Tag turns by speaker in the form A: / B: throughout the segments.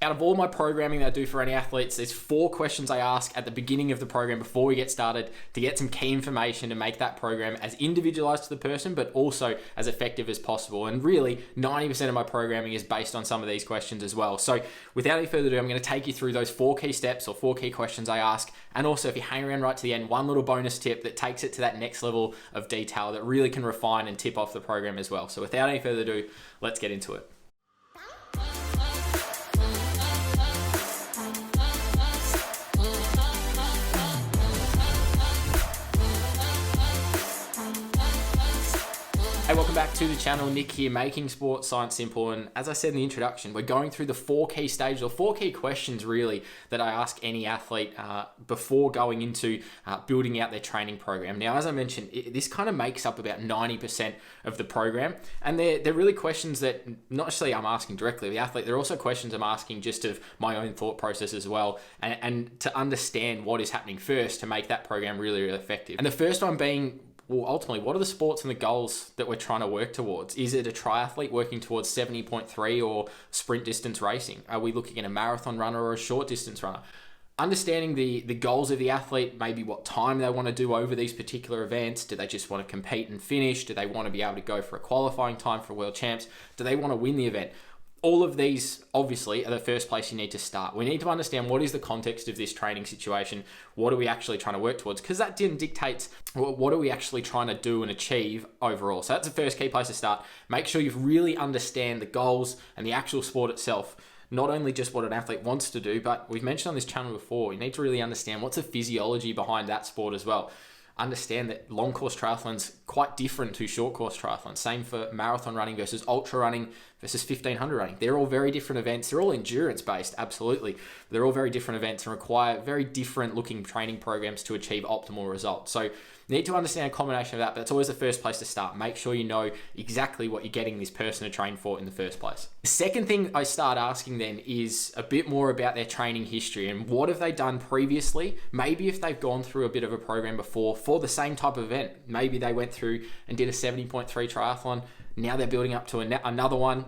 A: Out of all my programming that I do for any athletes, there's 4 questions I ask at the beginning of the program before we get started to get some key information to make that program as individualized to the person, but also as effective as possible. And really, 90% of my programming is based on some of these questions as well. So without any further ado, I'm going to take you through those 4 key steps or 4 key questions I ask. And also, if you hang around right to the end, one little bonus tip that takes it to that next level of detail that really can refine and tip off the program as well. So without any further ado, let's get into it. Hey, welcome back to the channel. Nick here, making sports science simple. And as I said in the introduction, we're going through the 4 key stages or 4 key questions really that I ask any athlete before going into building out their training program. Now, as I mentioned, this kind of makes up about 90% of the program. And they're really questions that not necessarily I'm asking directly of the athlete, they're also questions I'm asking just of my own thought process as well. And to understand what is happening first to make that program really, really effective. And the first one being, well, ultimately, what are the sports and the goals that we're trying to work towards? Is it a triathlete working towards 70.3 or sprint distance racing? Are we looking at a marathon runner or a short distance runner? Understanding the goals of the athlete, maybe what time they want to do over these particular events. Do they just want to compete and finish? Do they want to be able to go for a qualifying time for world champs? Do they want to win the event? All of these, obviously, are the first place you need to start. We need to understand what is the context of this training situation. What are we actually trying to work towards? Because that then dictates what are we actually trying to do and achieve overall. So that's the first key place to start. Make sure you really understand the goals and the actual sport itself. Not only just what an athlete wants to do, but we've mentioned on this channel before, you need to really understand what's the physiology behind that sport as well. Understand that long course triathlon's quite different to short course triathlon. Same for marathon running versus ultra running versus 1500 running. They're all very different events. They're all endurance based, absolutely. They're all very different events and require very different looking training programs to achieve optimal results. So you need to understand a combination of that, but that's always the first place to start. Make sure you know exactly what you're getting this person to train for in the first place. The second thing I start asking then is a bit more about their training history and what have they done previously. Maybe if they've gone through a bit of a program before for the same type of event. Maybe they went through and did a 70.3 triathlon. Now they're building up to another one.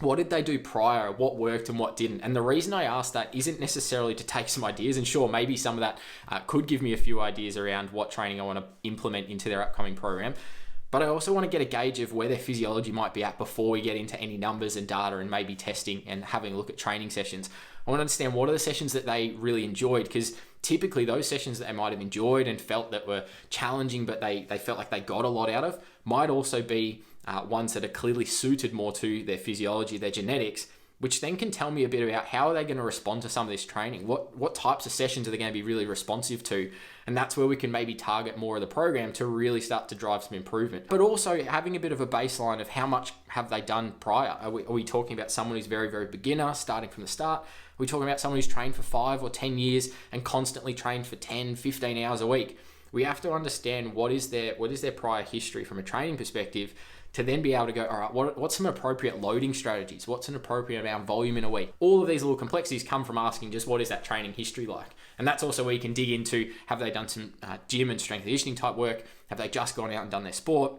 A: What did they do prior? What worked and what didn't? And the reason I ask that isn't necessarily to take some ideas, and sure, maybe some of that could give me a few ideas around what training I want to implement into their upcoming program. But I also want to get a gauge of where their physiology might be at before we get into any numbers and data and maybe testing and having a look at training sessions. I want to understand what are the sessions that they really enjoyed, because typically those sessions that they might have enjoyed and felt that were challenging, but they felt like they got a lot out of, might also be ones that are clearly suited more to their physiology, their genetics, which then can tell me a bit about how are they going to respond to some of this training. What types of sessions are they going to be really responsive to? And that's where we can maybe target more of the program to really start to drive some improvement. But also having a bit of a baseline of how much have they done prior. Are we talking about someone who's very, very beginner, starting from the start? Are we talking about someone who's trained for 5 or 10 years and constantly trained for 10, 15 hours a week? We have to understand what is their prior history from a training perspective, to then be able to go, all right, what's some appropriate loading strategies? What's an appropriate amount of volume in a week? All of these little complexities come from asking just what is that training history like? And that's also where you can dig into, have they done some gym and strength conditioning type work? Have they just gone out and done their sport?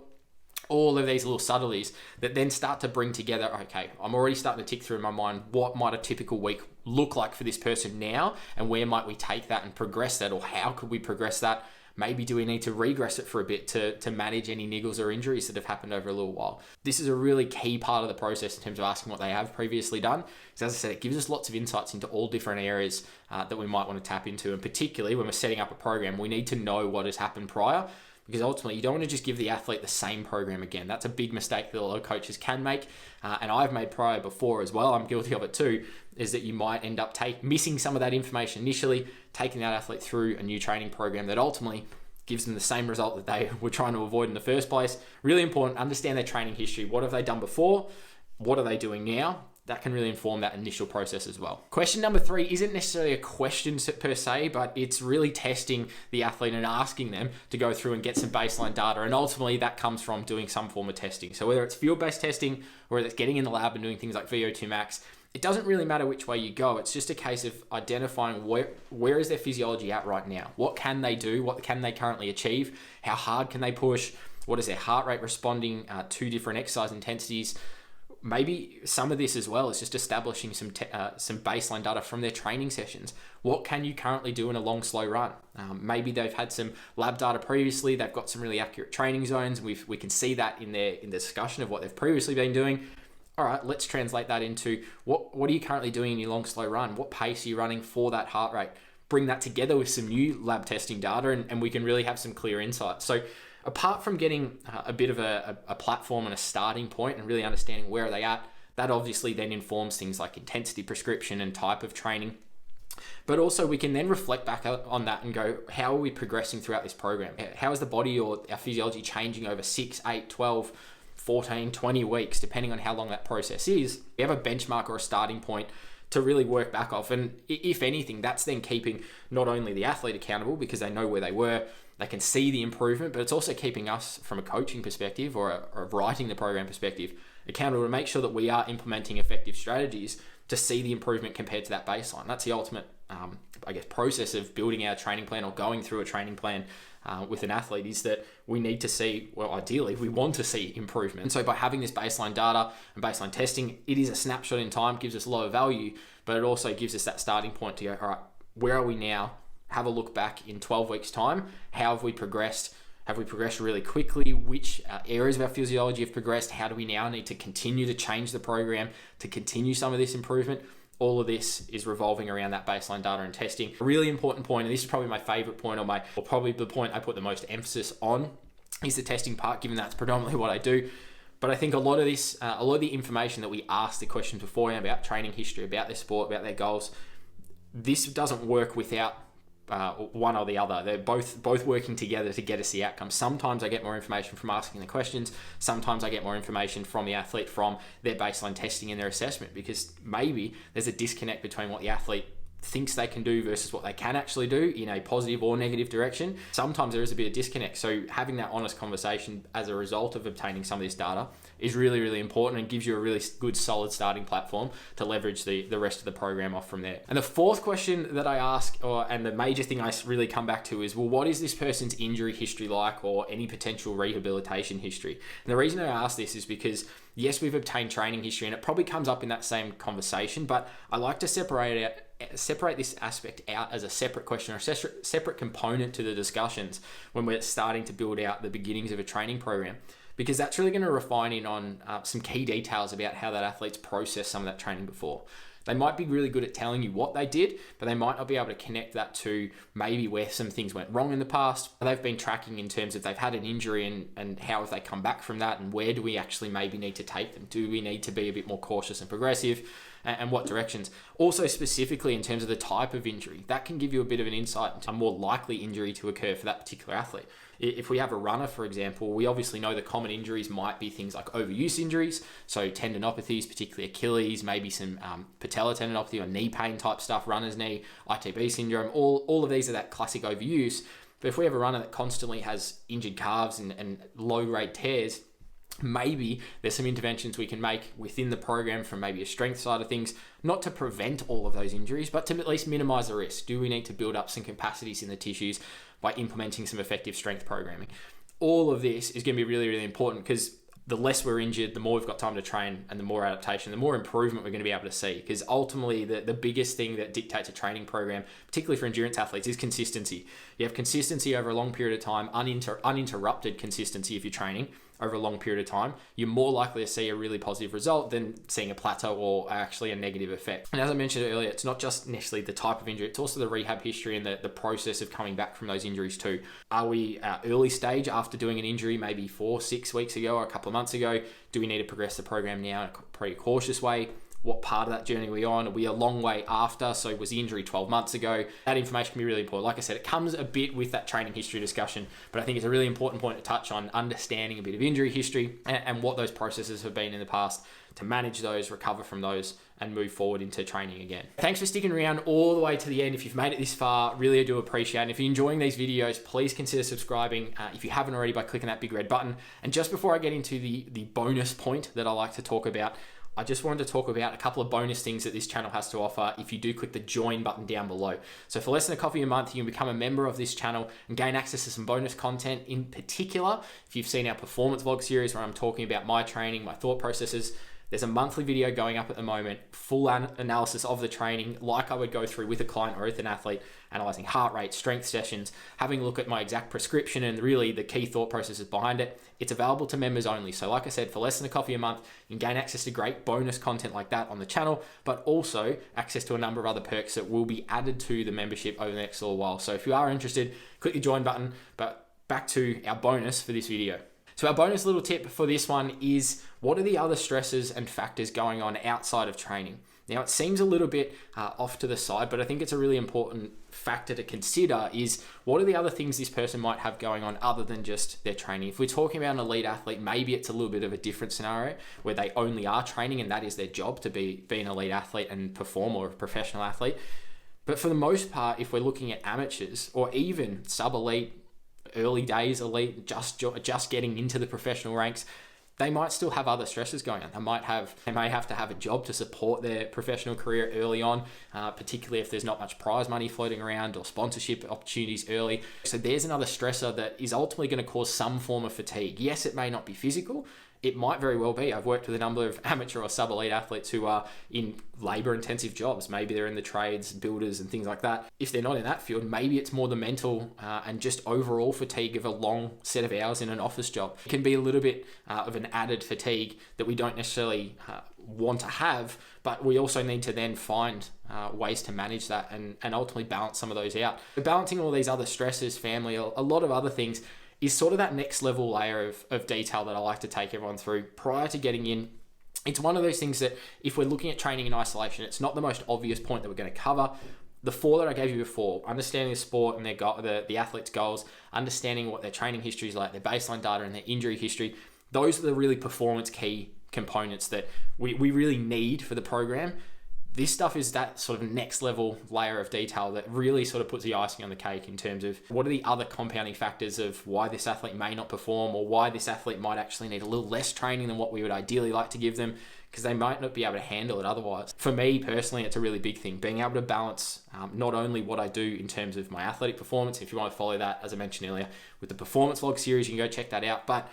A: All of these little subtleties that then start to bring together, okay, I'm already starting to tick through in my mind, what might a typical week look like for this person now? And where might we take that and progress that? Or how could we progress that? Maybe do we need to regress it for a bit to manage any niggles or injuries that have happened over a little while? This is a really key part of the process in terms of asking what they have previously done. Because as I said, it gives us lots of insights into all different areas that we might want to tap into. And particularly when we're setting up a program, we need to know what has happened prior. Because ultimately, you don't want to just give the athlete the same program again. That's a big mistake that a lot of coaches can make. And I've made prior before as well. I'm guilty of it too, is that you might end up missing some of that information initially, taking that athlete through a new training program that ultimately gives them the same result that they were trying to avoid in the first place. Really important, understand their training history. What have they done before? What are they doing now? That can really inform that initial process as well. Question number 3 isn't necessarily a question per se, but it's really testing the athlete and asking them to go through and get some baseline data. And ultimately that comes from doing some form of testing. So whether it's field-based testing or whether it's getting in the lab and doing things like VO2 max, it doesn't really matter which way you go. It's just a case of identifying where is their physiology at right now? What can they do? What can they currently achieve? How hard can they push? What is their heart rate responding to different exercise intensities? maybe some of this as well is just establishing some baseline data from their training sessions. What can you currently do in a long, slow run? Maybe they've had some lab data previously. They've got some really accurate training zones. We can see that in the discussion of what they've previously been doing. All right, let's translate that into what are you currently doing in your long, slow run? What pace are you running for that heart rate? Bring that together with some new lab testing data, and we can really have some clear insights. So apart from getting a bit of a platform and a starting point and really understanding where are they at, that obviously then informs things like intensity prescription and type of training. But also we can then reflect back on that and go, how are we progressing throughout this program? How is the body or our physiology changing over 6, 8, 12, 14, 20 weeks, depending on how long that process is? We have a benchmark or a starting point to really work back off. And if anything, that's then keeping not only the athlete accountable because they know where they were, they can see the improvement, but it's also keeping us from a coaching perspective or a writing the program perspective accountable to make sure that we are implementing effective strategies to see the improvement compared to that baseline. That's the ultimate, process of building our training plan or going through a training plan with an athlete, is that we need to see, well, ideally, we want to see improvement. And so by having this baseline data and baseline testing, it is a snapshot in time, gives us a lot of value, but it also gives us that starting point to go, all right, where are we now? Have a look back in 12 weeks' time. How have we progressed? Have we progressed really quickly? Which areas of our physiology have progressed? How do we now need to continue to change the program to continue some of this improvement? All of this is revolving around that baseline data and testing. A really important point, and this is probably my favorite point, or probably the point I put the most emphasis on, is the testing part, given that's predominantly what I do. But I think a lot of the information that we ask the questions beforehand about training history, about their sport, about their goals, this doesn't work without one or the other. They're both working together to get us the outcome. Sometimes I get more information from asking the questions. Sometimes I get more information from the athlete from their baseline testing and their assessment, because maybe there's a disconnect between what the athlete thinks they can do versus what they can actually do in a positive or negative direction. Sometimes there is a bit of disconnect. So having that honest conversation as a result of obtaining some of this data is really, really important and gives you a really good, solid starting platform to leverage the rest of the program off from there. And the fourth question that I ask, and the major thing I really come back to, is, well, what is this person's injury history like, or any potential rehabilitation history? And the reason I ask this is because, yes, we've obtained training history, and it probably comes up in that same conversation, but I like to separate this aspect out as a separate question or a separate component to the discussions when we're starting to build out the beginnings of a training program, because that's really going to refine in on some key details about how that athlete's processed some of that training before. They might be really good at telling you what they did, but they might not be able to connect that to maybe where some things went wrong in the past. They've been tracking in terms of they've had an injury and how have they come back from that, and where do we actually maybe need to take them? Do we need to be a bit more cautious and progressive, and what directions? Also, specifically in terms of the type of injury, that can give you a bit of an insight into a more likely injury to occur for that particular athlete. If we have a runner, for example, we obviously know the common injuries might be things like overuse injuries, so tendinopathies, particularly Achilles, maybe some patellar tendinopathy or knee pain type stuff, runner's knee, ITB syndrome, all of these are that classic overuse. But if we have a runner that constantly has injured calves and low-grade tears, maybe there's some interventions we can make within the program from maybe a strength side of things, not to prevent all of those injuries, but to at least minimize the risk. Do we need to build up some capacities in the tissues by implementing some effective strength programming? All of this is going to be really, really important, because the less we're injured, the more we've got time to train, and the more adaptation, the more improvement we're going to be able to see. Because ultimately, the biggest thing that dictates a training program, particularly for endurance athletes, is consistency. You have consistency over a long period of time, uninterrupted consistency if you're training over a long period of time, you're more likely to see a really positive result than seeing a plateau or actually a negative effect. And as I mentioned earlier, it's not just necessarily the type of injury, it's also the rehab history and the process of coming back from those injuries too. Are we early stage after doing an injury maybe 4-6 weeks ago or a couple of months ago? Do we need to progress the program now in a pretty cautious way? What part of that journey are we on? Are we a long way after? So was the injury 12 months ago? That information can be really important. Like I said, it comes a bit with that training history discussion, but I think it's a really important point to touch on, understanding a bit of injury history and what those processes have been in the past to manage those, recover from those, and move forward into training again. Thanks for sticking around all the way to the end. If you've made it this far, really I do appreciate it. And if you're enjoying these videos, please consider subscribing if you haven't already by clicking that big red button. And just before I get into the bonus point that I like to talk about, I just wanted to talk about a couple of bonus things that this channel has to offer if you do click the join button down below. So for less than $1 a month, you can become a member of this channel and gain access to some bonus content. In particular, if you've seen our performance vlog series where I'm talking about my training, my thought processes, There's a monthly video going up at the moment, full analysis of the training, like I would go through with a client or with an athlete, analyzing heart rate, strength sessions, having a look at my exact prescription and really the key thought processes behind it. It's available to members only. So like I said, for less than $1 a month, you can gain access to great bonus content like that on the channel, but also access to a number of other perks that will be added to the membership over the next little while. So if you are interested, click the join button. But back to our bonus for this video. So our bonus little tip for this one is, what are the other stresses and factors going on outside of training? Now, it seems a little bit off to the side, but I think it's a really important factor to consider is, what are the other things this person might have going on other than just their training? If we're talking about an elite athlete, maybe it's a little bit of a different scenario where they only are training and that is their job to be an elite athlete and perform, or a professional athlete. But for the most part, if we're looking at amateurs or even sub-elite, early days elite, just getting into the professional ranks, they might still have other stresses going on. They may have to have a job to support their professional career early on, particularly if there's not much prize money floating around or sponsorship opportunities early. So there's another stressor that is ultimately going to cause some form of fatigue. Yes, it may not be physical. It might very well be. I've worked with a number of amateur or sub-elite athletes who are in labor-intensive jobs. Maybe they're in the trades, builders and things like that. If they're not in that field, maybe it's more the mental and just overall fatigue of a long set of hours in an office job. It can be a little bit of an added fatigue that we don't necessarily want to have, but we also need to then find ways to manage that and ultimately balance some of those out. But balancing all these other stresses, family, a lot of other things, is sort of that next level layer of detail that I like to take everyone through prior to getting in. It's one of those things that if we're looking at training in isolation, it's not the most obvious point that we're going to cover. The 4 that I gave you before, understanding the sport and the athlete's goals, understanding what their training history is like, their baseline data and their injury history, those are the really performance key components that we really need for the program. This stuff is that sort of next level layer of detail that really sort of puts the icing on the cake in terms of what are the other compounding factors of why this athlete may not perform, or why this athlete might actually need a little less training than what we would ideally like to give them, because they might not be able to handle it otherwise. For me personally, it's a really big thing, being able to balance not only what I do in terms of my athletic performance. If you want to follow that, as I mentioned earlier, with the performance vlog series, you can go check that out. But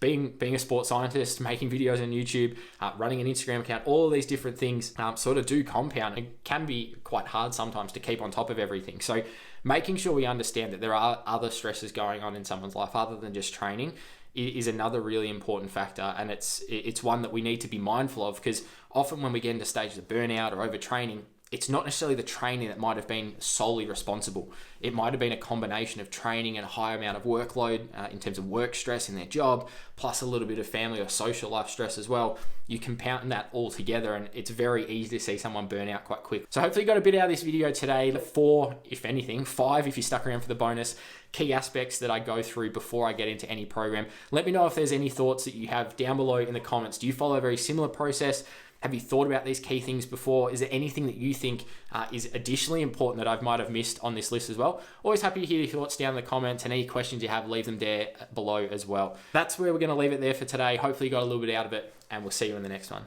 A: being a sports scientist, making videos on YouTube, running an Instagram account, all of these different things sort of do compound. It can be quite hard sometimes to keep on top of everything. So making sure we understand that there are other stresses going on in someone's life other than just training is another really important factor. And it's one that we need to be mindful of, because often when we get into stages of burnout or overtraining, it's not necessarily the training that might have been solely responsible. It might have been a combination of training and a high amount of workload in terms of work stress in their job, plus a little bit of family or social life stress as well. You compound that all together and it's very easy to see someone burn out quite quick. So hopefully you got a bit out of this video today. 4, if anything, 5 if you stuck around for the bonus, key aspects that I go through before I get into any program. Let me know if there's any thoughts that you have down below in the comments. Do you follow a very similar process? Have you thought about these key things before? Is there anything that you think is additionally important that I might have missed on this list as well? Always happy to hear your thoughts down in the comments, and any questions you have, leave them there below as well. That's where we're going to leave it there for today. Hopefully you got a little bit out of it, and we'll see you in the next one.